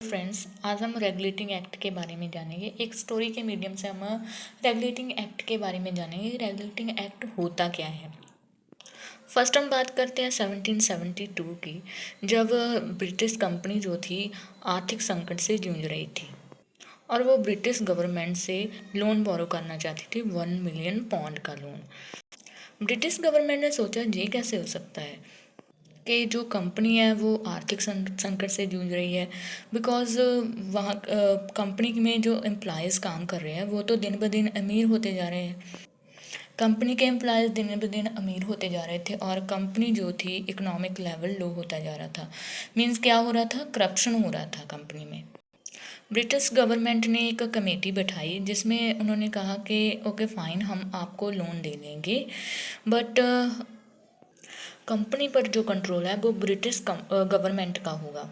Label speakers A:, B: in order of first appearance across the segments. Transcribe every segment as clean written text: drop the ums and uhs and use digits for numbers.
A: Friends, आज हम regulating act के बारे में जानेंगे। एक स्टोरी के मीडियम से हम रेगुलेटिंग एक्ट के बारे में जानेंगे। रेगुलेटिंग एक्ट होता क्या है। फर्स्ट हम बात करते हैं 1772 की, जब ब्रिटिश कंपनी जो थी आर्थिक संकट से जूझ रही थी और वो ब्रिटिश गवर्नमेंट से लोन बोरो करना चाहती थी, 1 मिलियन पाउंड का लोन। ब्रिटिश गवर्नमेंट ने सोचा ये कैसे हो सकता है कि जो कंपनी है वो आर्थिक संकट से जूझ रही है, बिकॉज़ वहाँ कंपनी में जो एम्प्लॉयज़ काम कर रहे हैं वो तो दिन ब दिन अमीर होते जा रहे हैं। कंपनी के एम्प्लॉयज़ दिन ब दिन अमीर होते जा रहे थे और कंपनी जो थी इकोनॉमिक लेवल लो होता जा रहा था। मीन्स क्या हो रहा था, करप्शन हो रहा था कंपनी में। ब्रिटिश गवर्नमेंट ने एक कमेटी बैठाई जिसमें उन्होंने कहा कि ओके फ़ाइन, हम आपको लोन दे देंगे, बट कंपनी पर जो कंट्रोल है वो ब्रिटिश गवर्नमेंट का होगा।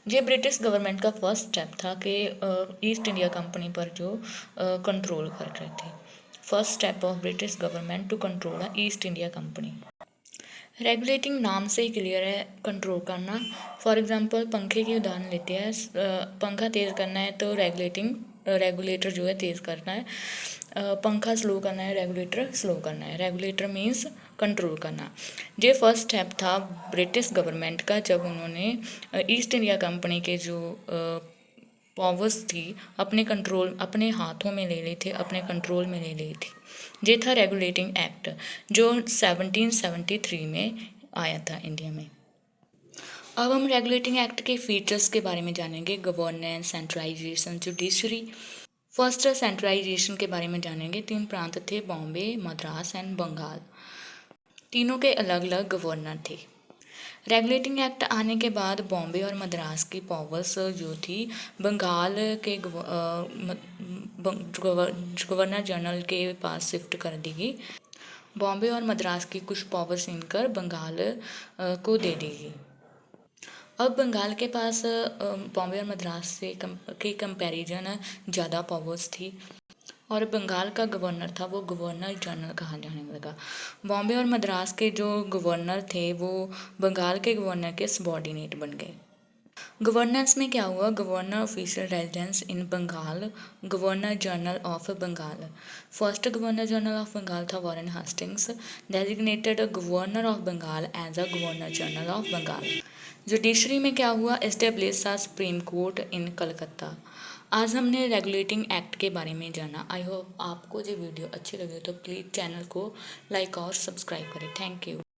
A: ये ब्रिटिश गवर्नमेंट का फर्स्ट स्टेप था कि ईस्ट इंडिया कंपनी पर जो कंट्रोल कर रहे थे। First step of British government to control the East India company. Regulating नाम से ही क्लियर है, कंट्रोल करना। फॉर एग्जांपल पंखे की उदाहरण लेते हैं। पंखा तेज़ करना है तो रेगुलेटर जो है तेज़ करना है। पंखा स्लो करना है, रेगुलेटर स्लो करना है। रेगुलेटर मीन्स कंट्रोल करना। ये फर्स्ट स्टेप था ब्रिटिश गवर्नमेंट का, जब उन्होंने ईस्ट इंडिया कंपनी के जो पावर्स थी अपने हाथों में ले ली थी, अपने कंट्रोल में ले ली थी। ये था रेगुलेटिंग एक्ट जो 1773 में आया था इंडिया में। अब हम रेगुलेटिंग एक्ट के फीचर्स के बारे में जानेंगे। Governance, centralisation, judiciary. First centralisation के बारे में जानेंगे। 3 प्रांत थे, बॉम्बे, मद्रास एंड बंगाल। तीनों के अलग अलग गवर्नर थे। रेगुलेटिंग एक्ट आने के बाद बॉम्बे और मद्रास की पावर्स जो थी बंगाल के गवर्नर जनरल के पास शिफ्ट कर दी गई। बॉम्बे और मद्रास की कुछ पावर छीन कर बंगाल को दे दी गई। अब बंगाल के पास बॉम्बे और मद्रास से के कंपैरिजन ज़्यादा पावर्स थी और बंगाल का गवर्नर था वो गवर्नर जनरल कहा जाने लगा। बॉम्बे और मद्रास के जो गवर्नर थे वो बंगाल के गवर्नर के सबॉर्डिनेट बन गए। गवर्नेंस में क्या हुआ, governor official residence in Bengal, governor general of Bengal. First governor general of Bengal था Warren Hastings, designated governor of Bengal as a governor general of Bengal. Judiciary में क्या हुआ, establish the supreme court in Calcutta. आज हमने रेगुलेटिंग एक्ट के बारे में जाना। आई होप आपको ये वीडियो अच्छी लगे तो प्लीज़ चैनल को लाइक और सब्सक्राइब करें। Thank you.